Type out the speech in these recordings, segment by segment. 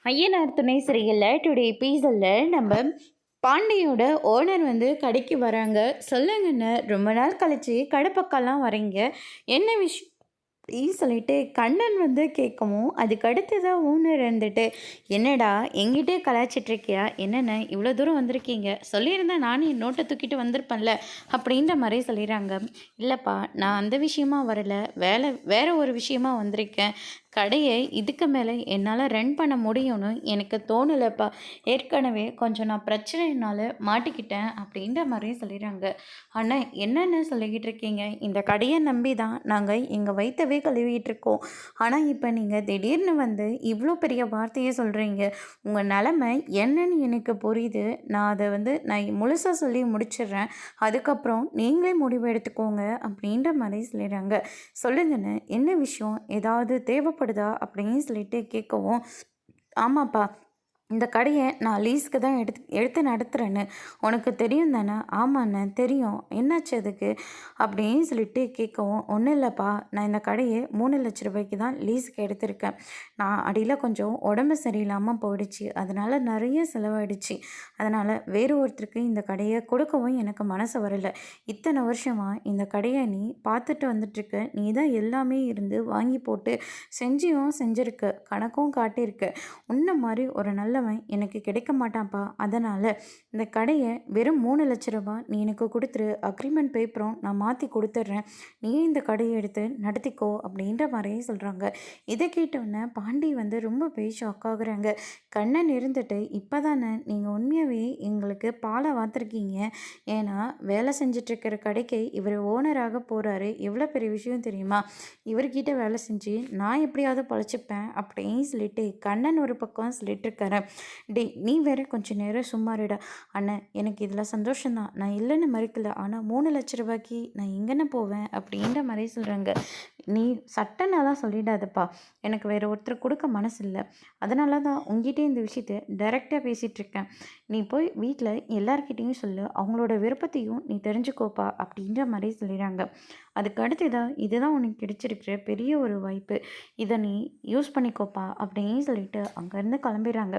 ஐயனார் துணை சிறையில் டுடே எபிசோடில் நம்ம பாண்டியோட ஓனர் வந்து கடைக்கு வராங்க. சொல்லுங்கன்னு ரொம்ப நாள் கழிச்சு கடை பக்கம்லாம் வரீங்க, என்ன விஷயம் சொல்லிட்டு கண்ணன் வந்து கேட்கவும், அதுக்கு அடுத்ததான் ஓனர் இருந்துட்டு, என்னடா எங்கிட்டே கலாய்ச்சிட்ருக்கியா, என்னென்ன இவ்வளோ தூரம் வந்திருக்கீங்க, சொல்லியிருந்தா நானும் என் நோட்டை தூக்கிட்டு வந்திருப்பேன்ல அப்படின்ற மாதிரி சொல்லிடுறாங்க. இல்லைப்பா, நான் அந்த விஷயமா வரலை, வேற ஒரு விஷயமா வந்திருக்கேன். கடையை இதுக்கு மேலே என்னால் ரன் பண்ண முடியும்னு எனக்கு தோணலைப்பா. ஏற்கனவே கொஞ்சம் நான் பிரச்சனைனால மாட்டிக்கிட்டேன் அப்படின்ற மாதிரியும் சொல்லிடுறாங்க. ஆனால் என்னென்னு சொல்லிக்கிட்டு இருக்கீங்க, இந்த கடையை நம்பி தான் நாங்கள் எங்கள் வயிற்றவே கழுவிட்டு இருக்கோம். ஆனால் இப்போ நீங்கள் திடீர்னு வந்து இவ்வளோ பெரிய வார்த்தையை சொல்கிறீங்க. உங்கள் நிலமை என்னன்னு எனக்கு புரியுது. நான் அதை வந்து நான் முழுசாக சொல்லி முடிச்சிடுறேன். அதுக்கப்புறம் நீங்களே முடிவு எடுத்துக்கோங்க அப்படின்ற மாதிரி சொல்லிடுறாங்க. சொல்லுங்கன்னு, என்ன விஷயம், ஏதாவது தேவைப்படுதா அப்படின்னு சொல்லிட்டு கேட்கவும், ஆமாப்பா, இந்த கடையை நான் லீஸ்க்கு தான் எடுத்து நடத்துகிறேன்னு உனக்கு தெரியும் தானே? ஆமாண்ணே தெரியும். என்னாச்சு அதுக்கு அப்படின்னு சொல்லிட்டு கேட்கவும், ஒன்றும் இல்லைப்பா, நான் இந்த கடையை 3,00,000 தான் லீஸுக்கு எடுத்திருக்கேன். நான் அடியில் கொஞ்சம் உடம்பு சரியில்லாமல் போயிடுச்சு, அதனால் நிறைய செலவாயிடுச்சு. அதனால் வேறு ஒருத்தருக்கு இந்த கடையை கொடுக்கவும் எனக்கு மனசு வரலை. இத்தனை வருஷமாக இந்த கடையை நீ பார்த்துட்டு வந்துட்டுருக்க, நீ தான் எல்லாமே இருந்து வாங்கி போட்டு செஞ்சுருக்க, கணக்கும் காட்டியிருக்க. உன்ன மாதிரி ஒரு நல்லவன் எனக்கு கிடைக்க மாட்டான்ப்பா. அதனால் இந்த கடையை வெறும் 3,00,000 நீ எனக்கு கொடுத்துரு, அக்ரிமெண்ட் பேப்பரும் நான் மாற்றி கொடுத்துட்றேன், நீ இந்த கடையை எடுத்து நடத்திக்கோ அப்படின்ற மாதிரியே சொல்கிறாங்க. இதை கேட்டோன்னே பாண்டி வந்து ரொம்ப ஷாக் ஆகுறாங்க. கண்ணன் இருந்துட்டு, இப்போ தானே நீங்கள் உண்மையாகவே எங்களுக்கு பாலை வார்த்துருக்கீங்க, ஏன்னா வேலை செஞ்சிட்ருக்கிற கடைக்கு இவர் ஓனராக போகிறாரு, எவ்வளோ பெரிய விஷயம் தெரியுமா, இவர்கிட்ட வேலை செஞ்சு நான் எப்படியாவது பழச்சிப்பேன் அப்படின்னு சொல்லிட்டு கண்ணன் ஒரு பக்கம் சொல்லிட்டு இருக்காரு. நீ வேற கொஞ்சம் நேரம் சும்மா இருடா. அண்ணன், எனக்கு இதில் சந்தோஷம்தான், நான் இல்லைன்னு மறுக்கல, ஆனால் 3,00,000 நான் எங்கன்னு போவேன் அப்படின்ற மாதிரி சொல்கிறாங்க. நீ சட்டனாலாம் சொல்லிடாதப்பா, எனக்கு வேறு ஒருத்தர் கொடுக்க மனசு இல்லை, அதனால தான் உங்ககிட்டே இந்த விஷயத்தை டைரெக்டாக பேசிகிட்ருக்கேன். நீ போய் வீட்டில் எல்லார்கிட்டையும் சொல்லு, அவங்களோட விருப்பத்தையும் நீ தெரிஞ்சுக்கோப்பா அப்படின்ற மாதிரி சொல்லிடுறாங்க. அதுக்கு அடுத்ததான், இதுதான் உனக்கு கிடைச்சிருக்கிற பெரிய ஒரு வாய்ப்பு, இதை நீ யூஸ் பண்ணிக்கோப்பா அப்படின்னு சொல்லிட்டு அங்கேருந்து கிளம்பிடுறாங்க.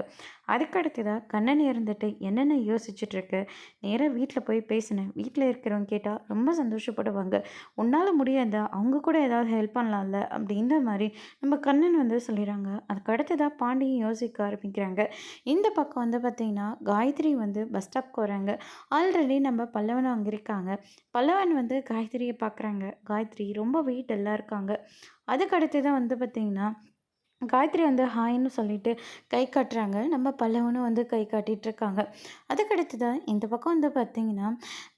அதுக்கடுத்ததாக கண்ணன் இருந்துட்டு என்னென்ன யோசிச்சுட்ருக்கு, நேராக வீட்டில் போய் பேசினேன், வீட்டில் இருக்கிறவங்க கேட்டால் ரொம்ப சந்தோஷப்படுவாங்க, உன்னால் முடியாதா, அவங்க கூட ஏதாவது ஹெல்ப் பண்ணலாம்ல அப்படின்ற மாதிரி நம்ம கண்ணன் வந்து சொல்லிடுறாங்க. அதுக்கு அடுத்ததாக பாண்டியும் யோசிக்க ஆரம்பிக்கிறாங்க. இந்த பக்கம் வந்து பார்த்திங்கன்னா காயத்ரி வந்து பஸ் ஸ்டாப்க்கு வராங்க. ஆல்ரெடி நம்ம பல்லவனும் அங்கே இருக்காங்க. பல்லவன் வந்து காயத்ரியை பார்க்குறாங்க. காயத்ரி ரொம்ப வெயிட் எல்லாம் இருக்காங்க. அதுக்கு அடுத்து தான் வந்து பார்த்திங்கன்னா காயத்ரி வந்து ஹாய்ன்னு சொல்லிட்டு கை காட்டுறாங்க. நம்ம பல்லவனும் வந்து கை காட்டிகிட்ருக்காங்க. அதுக்கடுத்து தான் இந்த பக்கம் வந்து பார்த்திங்கன்னா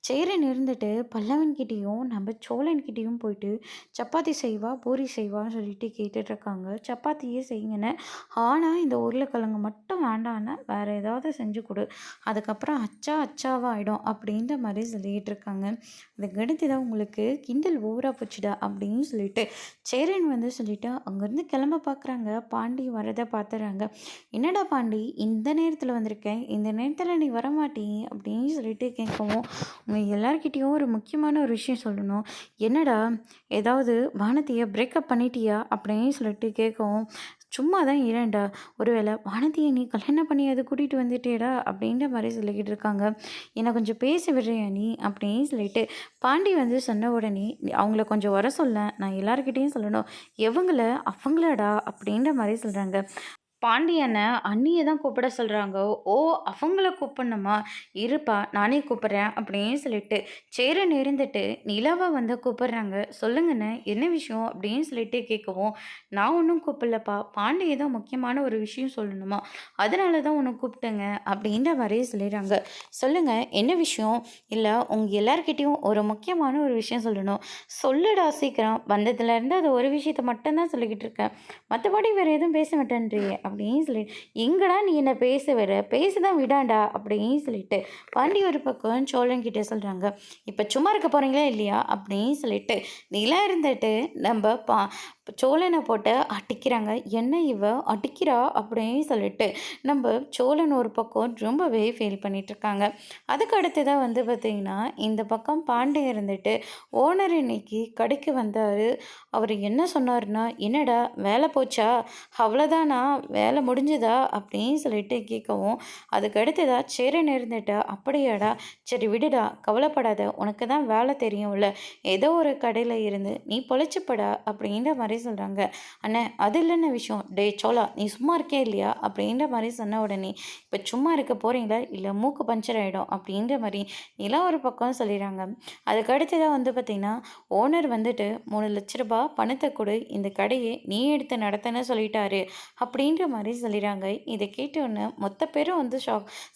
சேரன் இருந்துட்டு பல்லவன்கிட்டேயும் நம்ம சோழன்கிட்டேயும் போயிட்டு சப்பாத்தி செய்வா, பூரி செய்வான்னு சொல்லிட்டு கேட்டுட்ருக்காங்க. சப்பாத்தியே செய்யுங்கன்னு, ஆனால் இந்த உருளைக்கிழங்கு மட்டும் வேண்டான்னு வேறு ஏதாவது செஞ்சு கொடு, அதுக்கப்புறம் அச்சாவாக ஆகிடும் அப்படின்ற மாதிரி சொல்லிகிட்டு இருக்காங்க. அதுக்கடுத்து தான் உங்களுக்கு கிண்டல் ஓவராக போச்சுடா அப்படின்னு சொல்லிட்டு சேரன் வந்து சொல்லிவிட்டு அங்கேருந்து கிளம்ப பார்க்குறாங்க. பாண்டி வரதை பார்த்துறாங்க. என்னடா பாண்டி, இந்த நேரத்தில் வந்திருக்கேன், இந்த நேரத்தில் நீ வரமாட்டீங்க அப்படின்னு சொல்லிட்டு கேட்கவும், உங்கள் எல்லார்கிட்டேயும் ஒரு முக்கியமான ஒரு விஷயம் சொல்லணும். என்னடா, ஏதாவது வானதியை பிரேக்கப் பண்ணிட்டியா அப்படின்னு சொல்லிட்டு கேட்கவும், சும்மா தான் இரேன்டா, ஒருவேளை வானதியை நீ கல்யாணம் பண்ணி அதை கூட்டிகிட்டு வந்துட்டேடா அப்படின்ற மாதிரி சொல்லிக்கிட்டு இருக்காங்க. என்னை கொஞ்சம் பேச விடுறியா நீ அப்படின்னு சொல்லிட்டு பாண்டி வந்து சொன்ன உடனே, அவங்கள கொஞ்சம் வர சொல்ல, நான் எல்லாருக்கிட்டேயும் சொல்லணும், அவங்களடா அப்படின்ற மாதிரி சொல்கிறாங்க. பாண்டியனை அண்ணியை தான் கூப்பிட சொல்கிறாங்க. ஓ, அவங்கள கூப்பிடணுமா, இருப்பா நானே கூப்பிட்றேன் அப்படின்னு சொல்லிட்டு சேரன் இருந்துட்டு நிலாவை வந்து கூப்பிட்றாங்க. சொல்லுங்கண்ணே, என்ன விஷயம் அப்படின்னு சொல்லிட்டு கேட்கவும், நான் ஒன்றும் கூப்பிடலப்பா, பாண்டியை தான் முக்கியமான ஒரு விஷயம் சொல்லணுமா, அதனால தான் ஒன்று கூப்பிட்டேங்க அப்படின்ற மாதிரியே சொல்லிடுறாங்க. சொல்லுங்கள், என்ன விஷயம், இல்லை உங்கள் எல்லார்கிட்டேயும் ஒரு முக்கியமான ஒரு விஷயம் சொல்லணும், சொல்லுடா சீக்கிரம், வந்ததுலேருந்து அது ஒரு விஷயத்தை மட்டும்தான் சொல்லிக்கிட்டு இருக்கேன், மற்றபடி வேறு எதுவும் பேச மாட்டேன்றியே அப்படின்னு சொல்லிட்டு, எங்கடா நீ என்ன பேச தான் விடாண்டா அப்படின்னு சொல்லிட்டு பாண்டி ஒரு பக்கம் சோழன்கிட்ட சொல்கிறாங்க. இப்போ சும்மா இருக்க போகிறீங்களா இல்லையா அப்படின்னு சொல்லிட்டு நிலா இருந்துட்டு நம்ம சோழனை போட்டு அடிக்கிறாங்க. என்ன இவ அடிக்கிறா அப்படின்னு சொல்லிட்டு நம்ம சோழன் ஒரு பக்கம் ரொம்பவே ஃபீல் பண்ணிகிட்ருக்காங்க. அதுக்கு அடுத்ததாக வந்து பார்த்திங்கன்னா இந்த பக்கம் பாண்டி இருந்துட்டு ஓனர் இன்னைக்கு கடைக்கு வந்தார். அவர் என்ன சொன்னார்னா, என்னடா வேலை போச்சா, அவ்வளோதானா, வேலை முடிஞ்சுதா அப்படின்னு சொல்லிட்டு கேட்கவும், அதுக்கு அடுத்ததா சேரன் இருந்துட்டு, அப்படியாடா, சரி விடுடா, கவலைப்படாத, உனக்கு தான் வேலை தெரியும்ல, ஏதோ ஒரு கடையில் இருந்து நீ பொழைச்சிப்படா அப்படின்ற மாதிரி சொல்கிறாங்க. அண்ணே அது இல்லைன்னு விஷயம், டேய் சோலா நீ சும்மா இருக்கே இல்லையா அப்படின்ற மாதிரி சொன்ன உடனே, இப்போ சும்மா இருக்க போகிறீங்களா இல்லை மூக்கு பஞ்சர் ஆகிடும் அப்படின்ற மாதிரி நிலா ஒரு பக்கம் சொல்லிடுறாங்க. அதுக்கு அடுத்ததாக வந்து பார்த்திங்கன்னா, ஓனர் வந்துட்டு 3,00,000 பணத்தை கொடு, இந்த கடையை நீ எடுத்து நடத்தன்னு சொல்லிட்டாரு அப்படின்ற மாதிரி சொல்லிடுறாங்க. இதை கேட்டோன்னே மொத்த பேரும் வந்து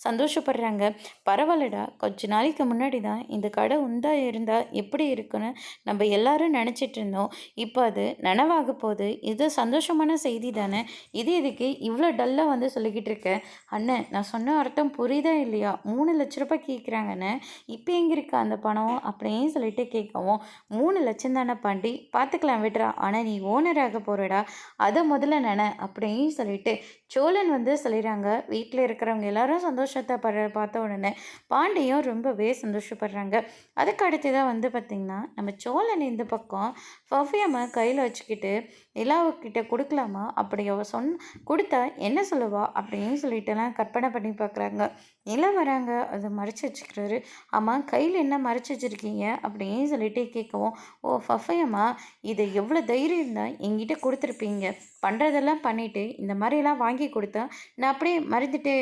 சந்தோஷப்படுறாங்க. பரவாயில்லடா, கொஞ்ச நாளைக்கு முன்னாடி தான் இந்த கடை உண்டா இருந்தால் எப்படி இருக்குன்னு நம்ம எல்லாரும் நினச்சிட்டு இருந்தோம். இப்போ அது நனவாக போகுது. இது சந்தோஷமான செய்தி தானே. இது இதுக்கு இவ்வளோ டல்லாக வந்து சொல்லிக்கிட்டு இருக்கேன். அண்ணன் நான் சொன்ன அர்த்தம் புரியுதா இல்லையா? 3,00,000 கேட்குறாங்கண்ணே, இப்போ எங்கே இருக்கு அந்த பணம் அப்படின்னு சொல்லிட்டு கேட்கவும், 3,00,000 தானே பாண்டி, பார்த்துக்கலாம் விட்றா, ஆனால் நீ ஓனராக போகிறடா, அதை முதல்ல அப்படின்னு சொல்லிட்டு சோழன் வந்து சொல்லிடுறாங்க. வீட்டில் இருக்கிறவங்க எல்லாரும் சந்தோஷத்தை பார்த்த உடனே பாண்டியும் ரொம்பவே சந்தோஷப்படுறாங்க. அதுக்கு அடுத்ததாக வந்து பார்த்திங்கன்னா, நம்ம சோழன் இந்த பக்கம் பர்ஃப்யூமை கையில் வச்சுக்கிட்டு நிலாவுக்கிட்ட கொடுக்கலாமா, அப்படி அவ கொடுத்தா என்ன சொல்லுவா அப்படின்னு சொல்லிட்டுலாம் கற்பனை பண்ணி பார்க்குறாங்க. நிலா வராங்க, அதை மறைச்சி வச்சுக்கிறாரு. ஆமாம், கையில் என்ன மறைச்சி வச்சுருக்கீங்க அப்படின்னு சொல்லிட்டு கேட்கவும், ஓ பர்ஃப்யூமா, இது எவ்வளோ தைரியம் இருந்தால் என்கிட்ட கொடுத்துருப்பீங்க, பண்ணுறதெல்லாம் பண்ணிவிட்டு இந்த மாதிரிலாம் வாங்கி கொடுத்தா நான் அப்படியே மறந்துட்டு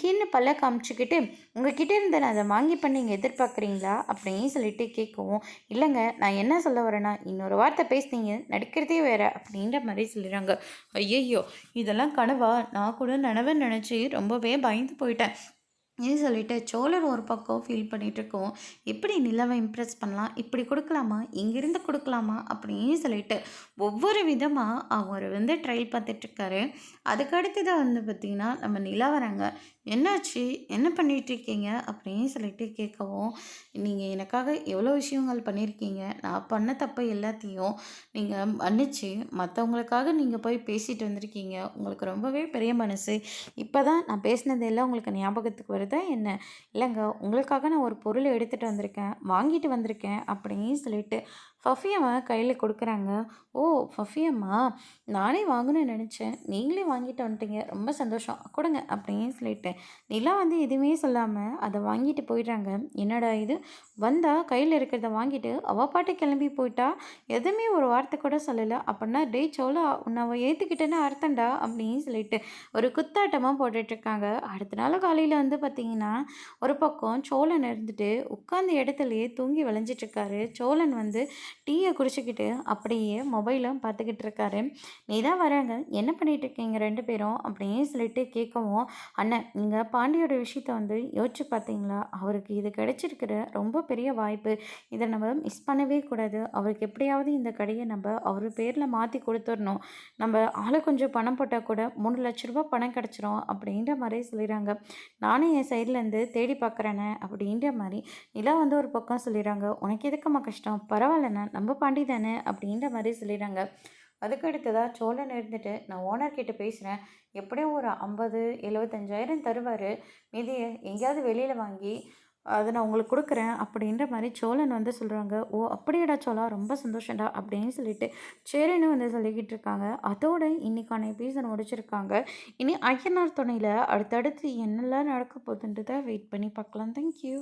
ஹின்னு பல்ல காமிச்சிக்கிட்டு உங்ககிட்ட இருந்து நான் அதை வாங்கி பண்ணி நீங்கள் எதிர்பார்க்குறீங்களா அப்படின்னு சொல்லிட்டு கேட்கவும், இல்லைங்க நான் என்ன சொல்ல வரேன்னா, இன்னொரு வார்த்தை பேசுனீங்க நடிக்கிறதே வேறு அப்படின்ற மாதிரி சொல்லிடுறாங்க. ஐயையோ, இதெல்லாம் கனவா, நான் கூட நனவன்னு நினச்சி ரொம்பவே பயந்து போயிட்டேன் ஏன்னு சொல்லிட்டு சோழர் ஒரு பக்கம் ஃபீல் பண்ணிகிட்டு இருக்கோம். எப்படி நிலவை இம்ப்ரெஸ் பண்ணலாம், இப்படி கொடுக்கலாமா, இங்கிருந்து கொடுக்கலாமா அப்படின்னு சொல்லிட்டு ஒவ்வொரு விதமாக அவர் வந்து ட்ரையல் பார்த்துட்ருக்காரு. அதுக்கு அடுத்ததாக வந்து பார்த்திங்கன்னா, நம்ம நிலா வராங்க. என்னாச்சு, என்ன பண்ணிகிட்ருக்கீங்க அப்படின்னு சொல்லிட்டு கேட்கவும், நீங்கள் எனக்காக எவ்வளோ விஷயங்கள் பண்ணியிருக்கீங்க, நான் பண்ண தப்பு எல்லாத்தையும் நீங்கள் மன்னிச்சு மற்றவங்களுக்காக நீங்கள் போய் பேசிட்டு வந்திருக்கீங்க, உங்களுக்கு ரொம்பவே பெரிய மனசு. இப்போ தான் நான் பேசினது எல்லாம் உங்களுக்கு ஞாபகத்துக்கு வருதா என்ன? இல்லைங்க, உங்களுக்காக நான் ஒரு பொருளை எடுத்துகிட்டு வந்திருக்கேன், வாங்கிட்டு வந்திருக்கேன் அப்படின்னு சொல்லிட்டு பர்ஃப்யூமை கையில் கொடுக்குறாங்க. ஓ பர்ஃப்யூமா, நானே வாங்கணும்னு நினச்சேன், நீங்களே வாங்கிட்டு வந்துட்டீங்க, ரொம்ப சந்தோஷம், கொடுங்க அப்படின்னு சொல்லிட்டு நிலா வந்து எதுவுமே சொல்லாமல் அதை வாங்கிட்டு போயிடுறாங்க. என்னடா இது, வந்தால் கையில் இருக்கிறத வாங்கிட்டு அவள் பாட்டு கிளம்பி போயிட்டா, எதுவுமே ஒரு வார்த்தை கூட சொல்லலை, அப்படின்னா டேய் சோலா உன்னை அவள் ஏற்றுக்கிட்டேன்னு அர்த்தம்டா அப்படின்னு சொல்லிட்டு ஒரு குத்தாட்டமாக போட்டுட்ருக்காங்க. அடுத்த நாள் காலையில் வந்து பார்த்திங்கன்னா, ஒரு பக்கம் சோழன் இருந்துட்டு உட்கார்ந்த இடத்துலையே தூங்கி விளைஞ்சிட்ருக்காரு. சோழன் வந்து டீயை குடிச்சிக்கிட்டு அப்படியே மொபைலும் பார்த்துக்கிட்டு இருக்காரு. நீ தான் வராங்க, என்ன பண்ணிகிட்டு இருக்கீங்க ரெண்டு பேரும் அப்படின்னு சொல்லிட்டு கேட்கவும், அண்ணன் நீங்கள் பாண்டியோட விஷயத்த வந்து யோசிச்சு பார்த்தீங்களா, அவருக்கு இது கிடைச்சிருக்கிற ரொம்ப பெரிய வாய்ப்பு, இதை நம்ம மிஸ் பண்ணவே கூடாது, அவருக்கு எப்படியாவது இந்த கடையை நம்ம அவர் பேரில் மாற்றி கொடுத்துடணும், நம்ம ஆளை கொஞ்சம் பணம் போட்டால் கூட 3,00,000 பணம் கிடச்சிரும் அப்படின்ற மாதிரி சொல்லிடுறாங்க. நானும் என் சைட்லேருந்து தேடி பார்க்குறேனே அப்படின்ற மாதிரி நிலா வந்து ஒரு பக்கம் சொல்லிடுறாங்க. உனக்கு எதுக்குமா கஷ்டம், பரவாயில்லண்ணா நம்ம பாண்டி தானே அப்படின்ற மாதிரி சொல்லிடுறாங்க. அதுக்கு அடுத்ததாக சோழன் இருந்துட்டு நான் ஓனர்கிட்ட பேசுகிறேன், எப்படியும் ஒரு 50,000-75,000 தருவார், மீதியை எங்கேயாவது வெளியில் வாங்கி அதை நான் உங்களுக்கு கொடுக்குறேன் அப்படின்ற மாதிரி சோழன் வந்து சொல்கிறாங்க. ஓ அப்படியாடா சோழா, ரொம்ப சந்தோஷம்டா அப்படின்னு சொல்லிட்டு சரின்னு வந்து சொல்லிக்கிட்டு இருக்காங்க. அதோட இன்னைக்கான எபிசோட் முடிச்சிருக்காங்க. இனி ஐயனார் துணையில் அடுத்தடுத்து என்னெல்லாம் நடக்க போகுதுன்றதை வெயிட் பண்ணி பார்க்கலாம். தேங்க்யூ.